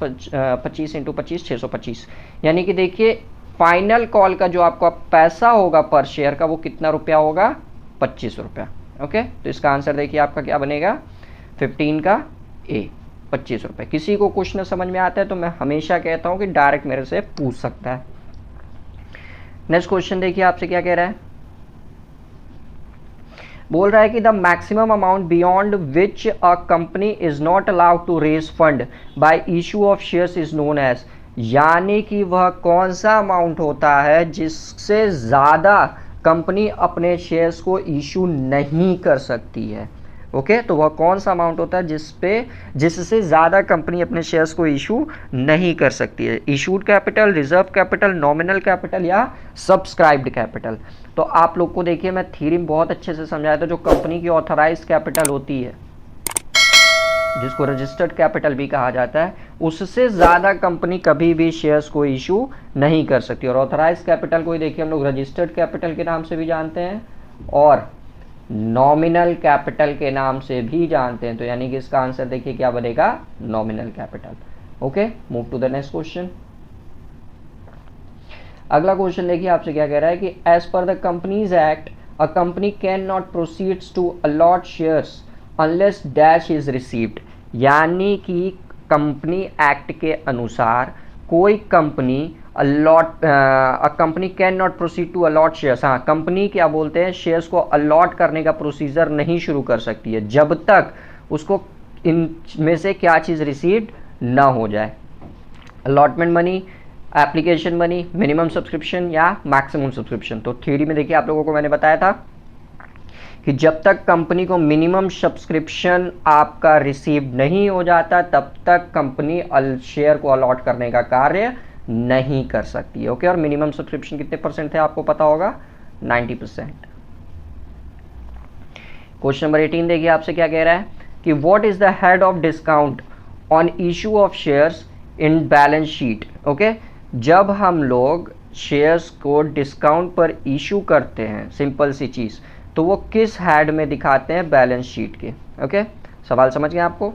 25 625। यानी कि देखिए फाइनल कॉल का जो आपका पैसा होगा पर शेयर का वो कितना रुपया होगा, 25 रुपया। ओके, तो इसका आंसर देखिए आपका क्या बनेगा, 15 का ए, 25 रुपये। किसी को क्वेश्चन समझ में आता है तो मैं हमेशा कहता हूँ कि डायरेक्ट मेरे से पूछ सकता है। नेक्स्ट क्वेश्चन देखिए आपसे क्या कह रहा है, बोल रहा है कि the maximum amount beyond which a company is not allowed to raise fund by issue of shares is known as, यानी कि वह कौन सा अमाउंट होता है जिससे ज़्यादा कंपनी अपने शेयर्स को इशू नहीं कर सकती है। ओके तो वह कौन सा अमाउंट होता है जिससे ज़्यादा कंपनी अपने शेयर्स को इशू नहीं कर सकती है। Issued capital, reserve capital, nominal capital या सब्सक्राइब्ड कैपिटल। तो आप लोग को देखिए मैं थ्योरी में बहुत अच्छे से समझाया था, जो कंपनी की ऑथराइज कैपिटल होती है जिसको रजिस्टर्ड कैपिटल भी कहा जाता है, उससे ज़्यादा कंपनी कभी भी शेयर्स को इशू नहीं कर सकती। और ऑथराइज कैपिटल को ही देखिए हम लोग रजिस्टर्ड कैपिटल के नाम से भी जानते हैं और नॉमिनल कैपिटल के नाम से भी जानते हैं। तो यानी कि इसका आंसर देखिए क्या बनेगा, nominal capital. Okay move to the next question. अगला क्वेश्चन देखिए आपसे क्या कह रहा है कि as per the companies act a company can not proceeds to allot shares unless dash is received, यानी कि कंपनी एक्ट के अनुसार कोई company company can not proceed to allot shares, हाँ कंपनी क्या बोलते हैं, शेयर्स को अलॉट करने का प्रोसीजर नहीं शुरू कर सकती है जब तक उसको इनमें से क्या चीज़ रिसीव्ड ना हो जाए। Allotment money, application money, minimum subscription या मैक्सिमम सब्सक्रिप्शन। तो थ्योरी में देखिए आप लोगों को मैंने बताया था कि जब तक कंपनी को मिनिमम सब्सक्रिप्शन आपका रिसीव नहीं हो जाता तब तक कंपनी शेयर को अलॉट करने का कार्य नहीं कर सकती है। ओके और मिनिमम सब्सक्रिप्शन कितने परसेंट थे आपको पता होगा, 90%। क्वेश्चन नंबर 18 देखिए आपसे क्या कह रहा है कि what is the head of discount on issue of shares in balance sheet. Okay जब हम लोग शेयर्स को डिस्काउंट पर इशू करते हैं, सिंपल सी चीज़, तो वो किस हेड में दिखाते हैं, बैलेंस शीट के। ओके सवाल समझ गए आपको।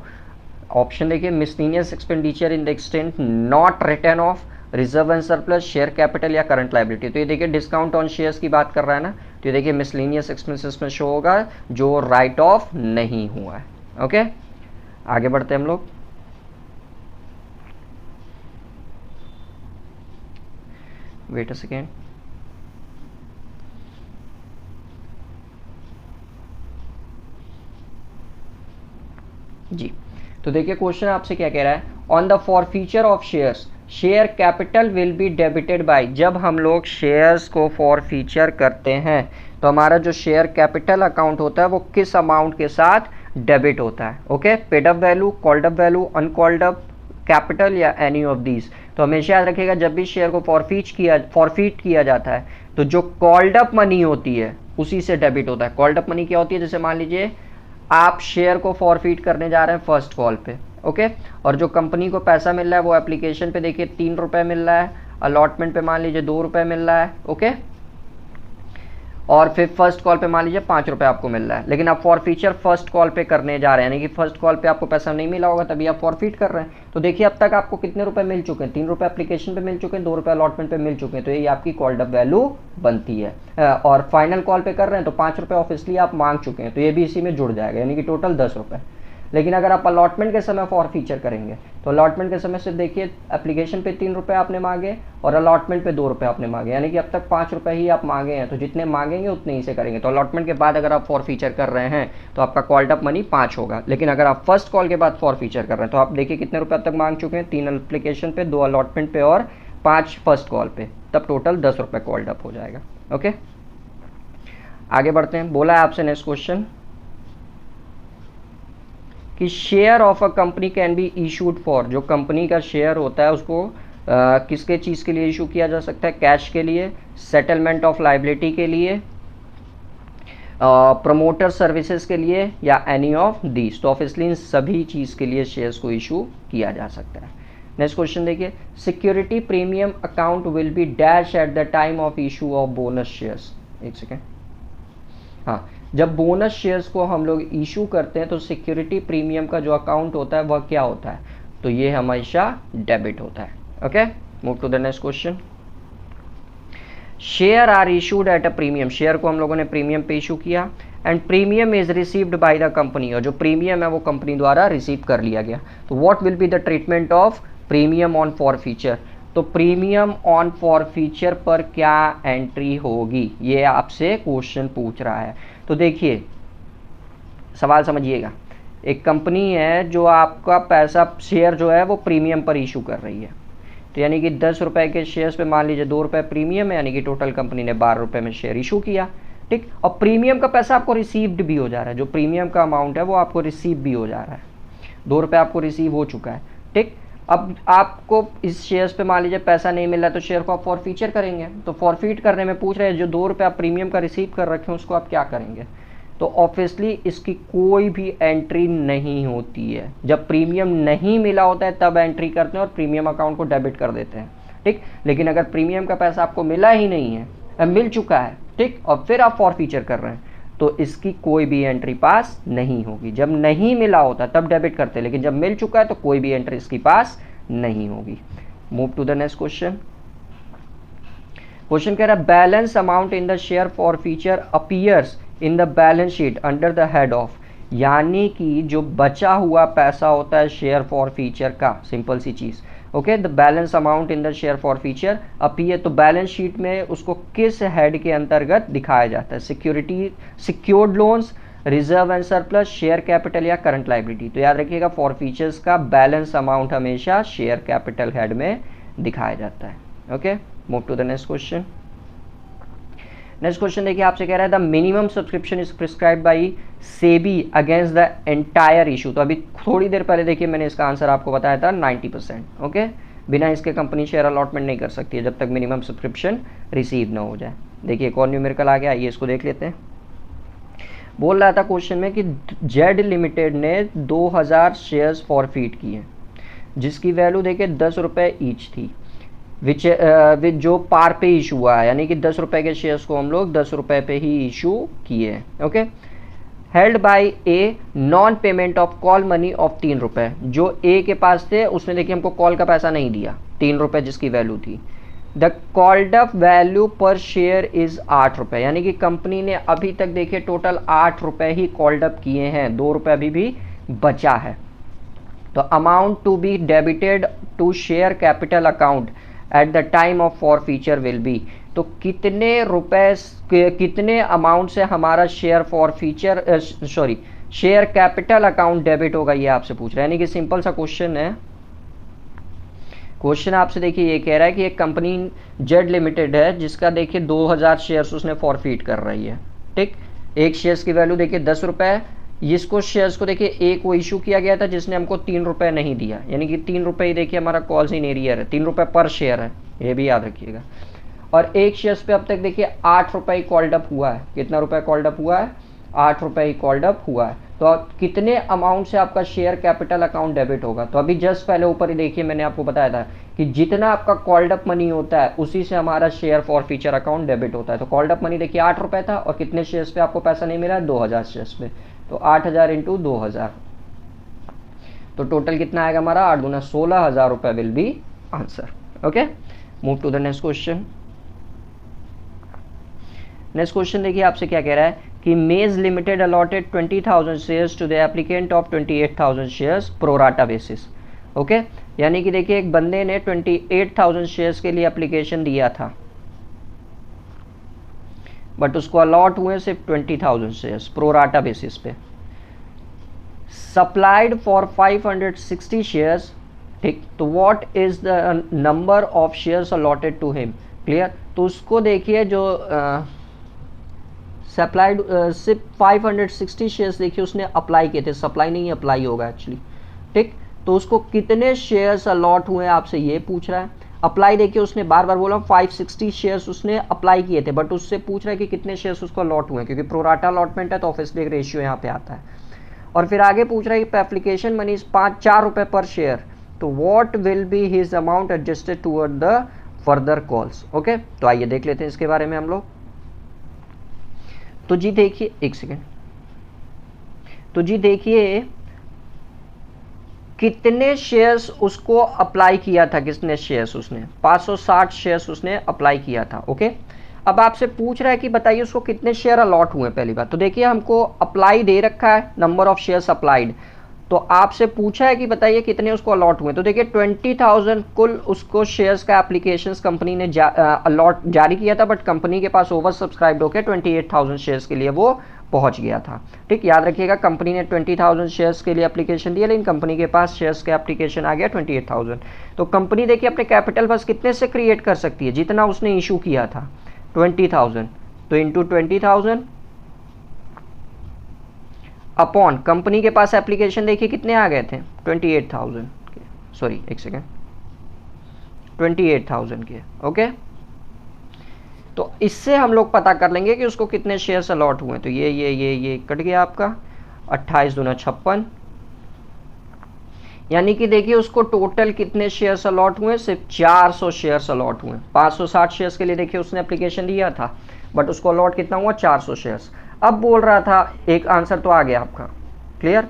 ऑप्शन देखिए, miscellaneous expenditure in the extent not return of, reserve and surplus, share capital या करंट लायबिलिटी। तो ये देखिए डिस्काउंट ऑन शेयर्स की बात कर रहा है ना, तो ये देखिए मिसलेनियस एक्सपेंसेस में शो होगा जो राइट ऑफ नहीं हुआ है। ओके आगे बढ़ते हैं हम लोग। Wait a second. जी तो देखिए क्वेश्चन आपसे क्या कह रहा है, on the forfeiture of shares share capital will be debited bye. जब हम लोग शेयर्स को फॉरफीचर करते हैं तो हमारा जो शेयर कैपिटल अकाउंट होता है वो किस अमाउंट के साथ डेबिट होता है। Okay paid up value, called up value, uncalled up capital या एनी ऑफ दीज। तो हमेशा याद रखिएगा जब भी शेयर को फॉरफीट किया जाता है तो जो कॉल्ड अप मनी होती है उसी से डेबिट होता है। कॉल्ड अप मनी क्या होती है, जैसे मान लीजिए आप शेयर को फॉरफीट करने जा रहे हैं फर्स्ट कॉल पे। ओके और जो कंपनी को पैसा मिल रहा है वो एप्लीकेशन पे देखिए 3 रुपये मिल रहा है, अलॉटमेंट पे मान लीजिए 2 रुपये मिल रहा है। ओके और फिर फर्स्ट कॉल पे मान लीजिए 5 रुपये आपको मिल रहा है, लेकिन आप फॉरफीचर फर्स्ट कॉल पे करने जा रहे हैं, यानी कि फर्स्ट कॉल पे आपको पैसा नहीं मिला होगा तभी आप फॉरफीट कर रहे हैं। तो देखिए अब तक आपको कितने रुपए मिल चुके हैं, 3 रुपये एप्लीकेशन पे मिल चुके हैं, 2 रुपये अलॉटमेंट पे मिल चुके हैं, तो ये आपकी कॉल्ड अप वैल्यू बनती है। और फाइनल कॉल पे कर रहे हैं तो 5 रुपये ऑब्वियसली आप मांग चुके हैं, तो ये भी इसी में जुड़ जाएगा, यानी कि टोटल 10 रुपये। लेकिन अगर आप अलॉटमेंट के समय फॉरफीचर करेंगे तो अलॉटमेंट के समय सिर्फ देखिए एप्लीकेशन पे 3 रुपये आपने मांगे और अलॉटमेंट पे 2 रुपये आपने मांगे, यानी कि अब तक 5 रुपये ही आप मांगे हैं, तो जितने मांगेंगे उतने ही से करेंगे। तो अलॉटमेंट के बाद अगर आप फॉरफीचर कर रहे हैं तो आपका कॉल्ड अप मनी 5 होगा, लेकिन अगर आप फर्स्ट कॉल के बाद फॉरफीचर कर रहे हैं तो आप देखिए कितने रुपये अब तक मांग चुके हैं, 3 एप्लीकेशन पे, 2 अलॉटमेंट पे और 5 फर्स्ट कॉल पे, तब टोटल 10 रुपये कॉल्ड अप हो जाएगा। ओके आगे बढ़ते हैं। बोला है आपसे नेक्स्ट क्वेश्चन कि share of a company can be issued for, जो कंपनी का शेयर होता है उसको किसके चीज़ के लिए इशू किया जा सकता है, कैश के लिए, सेटलमेंट ऑफ लाइबिलिटी के लिए, प्रमोटर सर्विसेज के लिए या एनी ऑफ दीज। तो ऑब्वियसली इन सभी चीज़ के लिए शेयर्स को इशू किया जा सकता है। नेक्स्ट क्वेश्चन देखिए, security premium account will be dash at the time of issue of bonus shares. एक सेकेंड, हाँ जब बोनस शेयर्स को हम लोग इशू करते हैं तो सिक्योरिटी प्रीमियम का जो अकाउंट होता है वह क्या होता है, तो ये हमेशा डेबिट होता है। Okay move to the next question. Share are issued at a premium, share को हम लोगों ने प्रीमियम पे इशू किया and premium is received by the company, और जो प्रीमियम है वो कंपनी द्वारा रिसीव कर लिया गया। तो what will be the treatment of premium on forfeiture, तो प्रीमियम ऑन फॉरफीचर पर क्या एंट्री होगी, ये आपसे क्वेश्चन पूछ रहा है। तो देखिए सवाल समझिएगा, एक कंपनी है जो आपका पैसा शेयर जो है वो प्रीमियम पर इशू कर रही है, तो यानी कि 10 रुपए के शेयर्स पे मान लीजिए 2 रुपए प्रीमियम है, यानी कि टोटल कंपनी ने 12 रुपए में शेयर इशू किया, ठीक। और प्रीमियम का पैसा आपको रिसीव्ड भी हो जा रहा है, जो प्रीमियम का अमाउंट है वो आपको रिसीव भी हो जा रहा है, 2 रुपये आपको रिसीव हो चुका है, ठीक। अब आपको इस शेयर्स पे मान लीजिए पैसा नहीं मिल रहा, तो शेयर को आप फॉरफीचर करेंगे, तो फॉरफीट करने में पूछ रहे हैं जो 2 रुपये आप प्रीमियम का रिसीव कर रखे हैं उसको आप क्या करेंगे। तो ऑब्वियसली इसकी कोई भी एंट्री नहीं होती है, जब प्रीमियम नहीं मिला होता है तब एंट्री करते हैं और प्रीमियम अकाउंट को डेबिट कर देते हैं, ठीक। लेकिन अगर प्रीमियम का पैसा आपको मिला ही नहीं है, मिल चुका है, ठीक, और फिर आप फॉरफीचर कर रहे हैं, तो इसकी कोई भी एंट्री पास नहीं होगी। जब नहीं मिला होता तब डेबिट करते हैं, लेकिन जब मिल चुका है तो कोई भी एंट्री इसकी पास नहीं होगी। Move to the next question. Question कह रहा है balance amount in the share forfeiture appears in the balance sheet under the head of, यानी कि जो बचा हुआ पैसा होता है शेयर फॉरफीचर का, सिंपल सी चीज, okay, the balance amount in the share forfeiture appear, तो बैलेंस शीट में उसको किस हेड के अंतर्गत दिखाया जाता है, security, secured loans, reserve and surplus, share capital या करंट लाइबिलिटी। तो याद रखिएगा फॉरफीचर्स का बैलेंस अमाउंट हमेशा शेयर कैपिटल हेड में दिखाया जाता है, okay. Move to the next question. Next question देखिए, आपसे कह रहा है the minimum subscription is prescribed by SEBI against the entire issue. तो अभी थोड़ी देर पहले देखिए मैंने इसका आंसर आपको बताया था 90%, ओके। बिना इसके कंपनी शेयर अलॉटमेंट नहीं कर सकती है जब तक मिनिमम सब्सक्रिप्शन रिसीव ना हो जाए। देखिए एक और न्यूमेरिकल आ गया, आइए इसको देख लेते हैं। बोल रहा था क्वेश्चन में कि जेड लिमिटेड ने 2000 शेयर्स फॉरफीट किए, जिसकी वैल्यू देखिए 10 रुपये ईच थी, विच जो पार पे इशू हुआ है, यानी कि 10 रुपए के शेयर्स को हम लोग 10 रुपए पे ही इशू किए हैं, okay. Held by a non payment of call money of 3 रुपए, जो ए के पास थे उसने देखिए हमको कॉल का पैसा नहीं दिया, 3 रुपए जिसकी वैल्यू थी। द कॉल्ड अप वैल्यू पर शेयर इज 8 रुपए, यानी कि कंपनी ने अभी तक देखिए टोटल 8 रुपए ही कॉल्ड अप किए हैं, 2 रुपए अभी भी बचा है। तो amount to be debited to share capital account at the time of forfeiture will be, तो कितने रुपए, कितने अमाउंट से हमारा share forfeiture share capital account debit होगा, ये आपसे पूछ रहा है। यानी कि सिंपल सा क्वेश्चन है। क्वेश्चन आपसे देखिए ये कह रहा है कि एक कंपनी जेड लिमिटेड है जिसका देखिए 2000 शेयर्स उसने फॉरफीट कर रही है, ठीक। एक शेयर्स की वैल्यू देखिए 10 रुपए, इसको शेयर्स को देखिए एक वो इशू किया गया था जिसने हमको 3 रुपए नहीं दिया, यानी कि 3 रुपए ही देखिए हमारा कॉल्स इन एरियर है, 3 रुपए पर शेयर है, ये भी याद रखिएगा। और एक शेयर्स पे अब तक देखिए 8 रुपए ही कॉल्ड अप हुआ है, कितना रुपए कॉल्ड अप हुआ है, 8 रुपए ही कॉल्ड अप हुआ है। तो कितने अमाउंट से आपका शेयर कैपिटल अकाउंट डेबिट होगा, तो अभी जस्ट पहले ऊपर ही देखिए मैंने आपको बताया था कि जितना आपका कॉल्ड अप मनी होता है उसी से हमारा शेयर फॉरफीचर अकाउंट डेबिट होता है। तो कॉल्ड अप मनी देखिए 8 रुपए था, और कितने शेयर्स पे आपको पैसा नहीं मिला है, 2000 शेयर्स पे, तो 8000 इंटू 2000, तो टोटल कितना आएगा हमारा, 8 दूना 16,000 रुपए will be answer, okay. Move to the next question. Next question देखिए आपसे क्या कह रहा है कि मेज limited allotted 20,000 shares to the applicant of 28,000 shares pro rata basis, okay. यानी कि देखिए एक बंदे ने 28,000 शेयर्स के लिए एप्लीकेशन दिया था, बट उसको अलॉट हुए सिर्फ 20,000 शेयर्स प्रोराटा बेसिस पे। सप्लाइड फॉर 560 शेयर्स, ठीक, तो what is the number of shares allotted to him, clear. तो उसको देखिए जो सप्लाइड सिर्फ 560 शेयर्स देखिए उसने अप्लाई किए थे, सप्लाई नहीं अप्लाई होगा एक्चुअली, ठीक। तो उसको कितने शेयर्स अलॉट हुए आपसे ये पूछ रहा है। अप्लाई देखिए उसने बार बार बोला 560 शेयर्स उसने अप्लाई किए थे, बट उससे पूछ रहा है कि कितने शेयर्स उसको अलॉट हुए, क्योंकि प्रोराटा अलॉटमेंट है तो ऑब्वियसली एक रेशियो यहाँ पे आता है। और फिर आगे पूछ रहा है कि एप्लीकेशन मनी 4 रुपए पर शेयर, तो what will be his amount adjusted toward the further calls, okay. तो आइए देख लेते हैं इसके बारे में हम लोग। तो जी देखिए एक सेकेंड, तो जी देखिए कितने शेयर्स उसको अप्लाई किया था, किसने शेयर्स, उसने 560 शेयर्स उसने अप्लाई किया था, ओके। अब आपसे पूछ रहा है कि बताइए उसको कितने शेयर अलॉट हुए। पहली बात तो देखिए हमको अप्लाई दे रखा है, नंबर ऑफ शेयर्स अप्लाइड, तो आपसे पूछा है कि बताइए कितने उसको अलॉट हुए। तो देखिए 20,000 कुल उसको शेयर्स का एप्लीकेशंस कंपनी ने अलॉट जारी किया था, बट कंपनी के पास ओवर सब्सक्राइब्ड होकर 28,000 शेयर्स के लिए वो पहुंच गया था। ठीक, याद रखिएगा कंपनी ने 20,000 शेयर्स के लिए एप्लीकेशन दिया, लेकिन कंपनी के पास शेयर्स का एप्लीकेशन आ गया 28,000। तो कंपनी देखिए अपने कैपिटल बस कितने से क्रिएट कर सकती है, जितना उसने इशू किया था 20,000, तो इंटू 20,000 अपॉन कंपनी के पास एप्लीकेशन देखिए कितने आ गए थे 28,000 के, सॉरी एक सेकेंड, 28,000 के। ओके, तो इससे हम लोग पता कर लेंगे कि उसको कितने शेयर्स अलॉट हुए। तो ये कट गया आपका 28 दूना 56, यानी कि देखिए उसको टोटल कितने शेयर्स अलॉट हुए, सिर्फ 400 शेयर्स अलॉट हुए। 560 शेयर्स के लिए देखिए उसने एप्लीकेशन दिया था, बट उसको अलॉट कितना हुआ 400 शेयर्स। अब बोल रहा था एक आंसर तो आ गया आपका, क्लियर।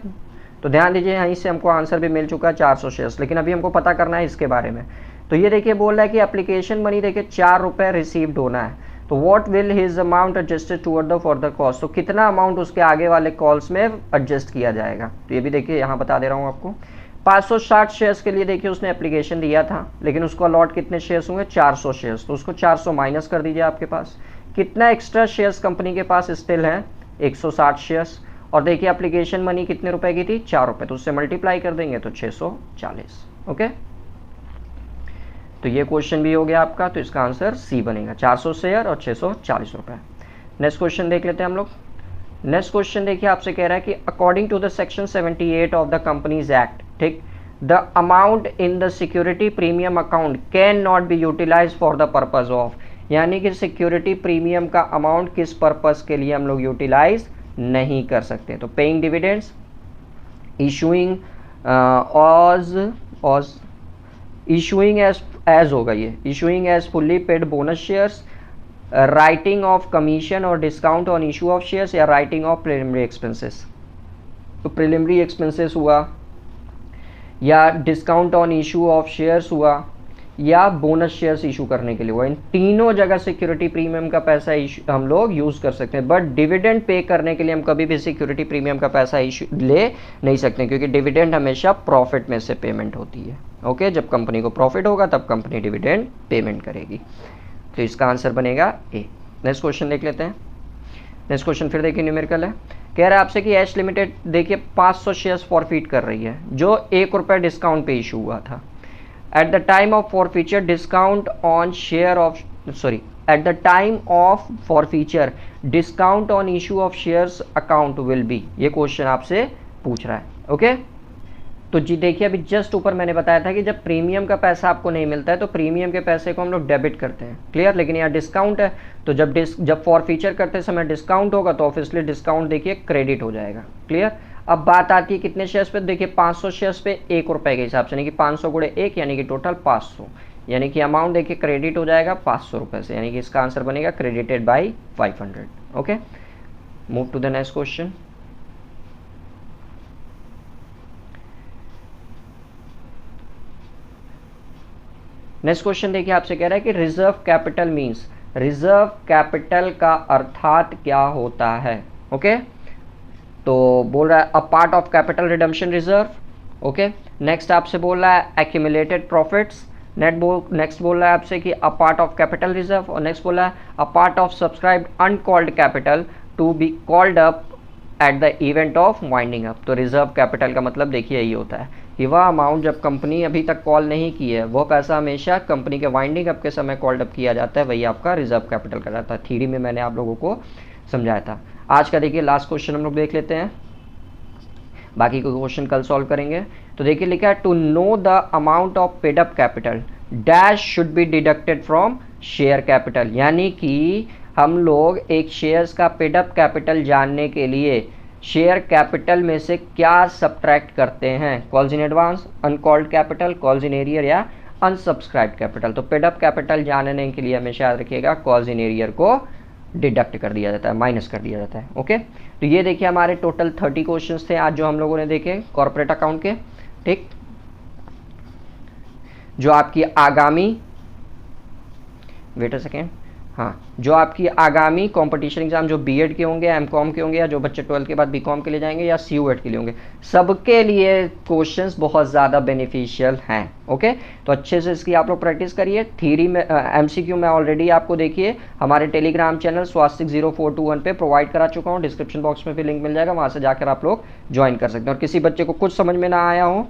तो ध्यान दीजिए यहीं से हमको आंसर भी मिल चुका है 400 शेयर्स, लेकिन अभी हमको पता करना है इसके बारे में। तो ये देखिए बोल रहा है कि एप्लीकेशन मनी देखिए 4 रुपये रिसीव्ड होना है, तो what will his amount adjusted toward the further cost, तो कितना अमाउंट उसके आगे वाले कॉल्स में एडजस्ट किया जाएगा। तो ये भी देखिए यहाँ बता दे रहा हूँ आपको। 560 शेयर्स के लिए देखिए उसने एप्लीकेशन दिया था, लेकिन उसको अलॉट कितने शेयर्स हुए 400 शेयर्स, तो उसको 400 माइनस कर दीजिए आपके पास। कितना एक्स्ट्रा शेयर्स कंपनी के पास स्टिल है 160 शेयर्स, और देखिए एप्लीकेशन मनी कितने रुपए की थी 4 रुपए, तो उससे मल्टीप्लाई कर देंगे तो 640। ओके, तो ये क्वेश्चन भी हो गया आपका, तो इसका आंसर सी बनेगा, 400 शेयर और 640 रुपए। नेक्स्ट क्वेश्चन देख लेते हैं हम लोग। नेक्स्ट क्वेश्चन देखिए आपसे कह रहा है कि according to the section 78 of the companies act, ठीक, the amount in the security premium account can not be utilise for the purpose of, यानी कि सिक्योरिटी प्रीमियम का अमाउंट किस पर्पस के लिए हम लोग यूटिलाइज नहीं कर सकते। तो paying dividends, issuing issuing as होगा, ये issuing as fully paid bonus shares, writing off commission और discount on issue of shares, या राइटिंग ऑफ प्रिलिमिनरी एक्सपेंसेस। तो प्रिलिमिनरी एक्सपेंसेस हुआ, या discount on issue of shares हुआ, या बोनस शेयर्स इशू करने के लिए हुआ। इन तीनों जगह सिक्योरिटी प्रीमियम का पैसा हम लोग यूज़ कर सकते हैं, बट डिविडेंड पे करने के लिए हम कभी भी सिक्योरिटी प्रीमियम का पैसा ले नहीं सकते, क्योंकि डिविडेंड हमेशा प्रॉफिट में से पेमेंट होती है। ओके, जब कंपनी को प्रॉफिट होगा तब कंपनी डिविडेंड पेमेंट करेगी, तो इसका आंसर बनेगा ए। नेक्स्ट क्वेश्चन देख लेते हैं। नेक्स्ट क्वेश्चन फिर देखिए न्यूमेरिकल है, कह रहा है आपसे कि एच लिमिटेड देखिए 500 शेयर्स फॉरफिट कर रही है, जो 1 रुपये डिस्काउंट पे इशू हुआ था। At the time of forfeiture, discount on share of at the time of forfeiture, discount on issue of shares account will be, ये क्वेश्चन आपसे पूछ रहा है। ओके, तो जी देखिए अभी जस्ट ऊपर मैंने बताया था कि जब प्रीमियम का पैसा आपको नहीं मिलता है तो प्रीमियम के पैसे को हम लोग डेबिट करते हैं, क्लियर। लेकिन यहाँ डिस्काउंट है, तो जब फॉरफीचर करते समय डिस्काउंट होगा तो ऑब्वियसली डिस्काउंट देखिए क्रेडिट हो जाएगा, क्लियर। अब बात आती है कितने शेयर्स पे, देखिए 500 शेयर्स पे 1 रुपये के हिसाब से, यानी कि 500 गुणे 1 यानी कि टोटल 500, यानी कि अमाउंट देखिए क्रेडिट हो जाएगा 500 रुपये से, यानी कि इसका आंसर बनेगा credited by 500। Okay, move to the next question. Next question देखिए आपसे कह रहा है कि reserve capital means, reserve capital का अर्थात क्या होता है। ओके, तो बोल रहा है a part of capital redemption reserve. Okay, next आपसे बोल रहा है एक्यूमुलेटेड प्रॉफिट्स, नेक्स्ट बोल रहा है आपसे कि a part of capital reserve, और नेक्स्ट बोल रहा है a part of subscribed uncalled capital to be called up at the event of winding up. तो रिजर्व कैपिटल का मतलब देखिए यही होता है कि वह अमाउंट जब कंपनी अभी तक कॉल नहीं की है, वो पैसा हमेशा कंपनी के वाइंडिंग अप के समय कॉल्ड अप किया जाता है, वही आपका रिजर्व कैपिटल कहलाता है। थ्योरी में मैंने आप लोगों को समझाया था। आज का देखिए लास्ट क्वेश्चन हम लोग देख लेते हैं, बाकी को क्वेश्चन कल सॉल्व करेंगे। तो देखिए लिखा है to know the amount of paid up capital dash should be deducted from share capital, यानी कि हम लोग एक शेयर्स का पेड अप कैपिटल जानने के लिए शेयर कैपिटल में से क्या सब्ट्रैक्ट करते हैं, calls in advance, uncalled capital, calls in arrear, या अनसब्सक्राइब्ड कैपिटल। तो पेड अप कैपिटल जानने के लिए हमेशा याद रखिएगा कॉल्स इन एरियर को डिडक्ट कर दिया जाता है, माइनस कर दिया जाता है। ओके, तो ये देखिए हमारे टोटल 30 क्वेश्चंस थे आज जो हम लोगों ने देखे कॉर्पोरेट अकाउंट के, ठीक। जो आपकी आगामी वेट अ सेकेंड, हाँ, जो आपकी आगामी कंपटीशन एग्जाम जो बीएड के होंगे, एमकॉम के होंगे, या जो बच्चे 12 के बाद बीकॉम के लिए जाएंगे या सीयूएट के लिए होंगे, सबके लिए क्वेश्चंस बहुत ज़्यादा बेनिफिशियल हैं। ओके, तो अच्छे से इसकी आप लोग प्रैक्टिस करिए। थ्योरी में एमसीक्यू में ऑलरेडी आपको देखिए हमारे टेलीग्राम चैनल स्वास्तिक 0421 पे प्रोवाइड करा चुका हूँ, डिस्क्रिप्शन बॉक्स में भी लिंक मिल जाएगा, वहाँ से जाकर आप लोग ज्वाइन कर सकते हैं। और किसी बच्चे को कुछ समझ में ना आया हो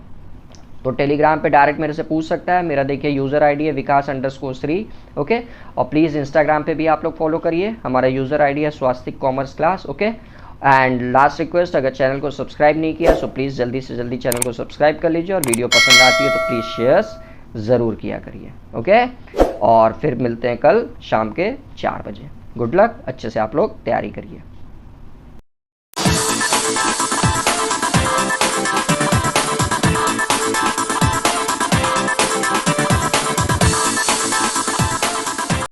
तो टेलीग्राम पे डायरेक्ट मेरे से पूछ सकता है। मेरा देखिए यूज़र आईडी है विकास_3। ओके, और प्लीज़ इंस्टाग्राम पे भी आप लोग फॉलो करिए, हमारा यूज़र आईडी है Swastik commerce class. Okay, and last request, अगर चैनल को सब्सक्राइब नहीं किया तो प्लीज़ जल्दी से जल्दी चैनल को सब्सक्राइब कर लीजिए, और वीडियो पसंद आती है तो प्लीज़ शेयर्स ज़रूर किया करिए। ओके, और फिर मिलते हैं कल शाम के 4 बजे। गुड लक, अच्छे से आप लोग तैयारी करिए।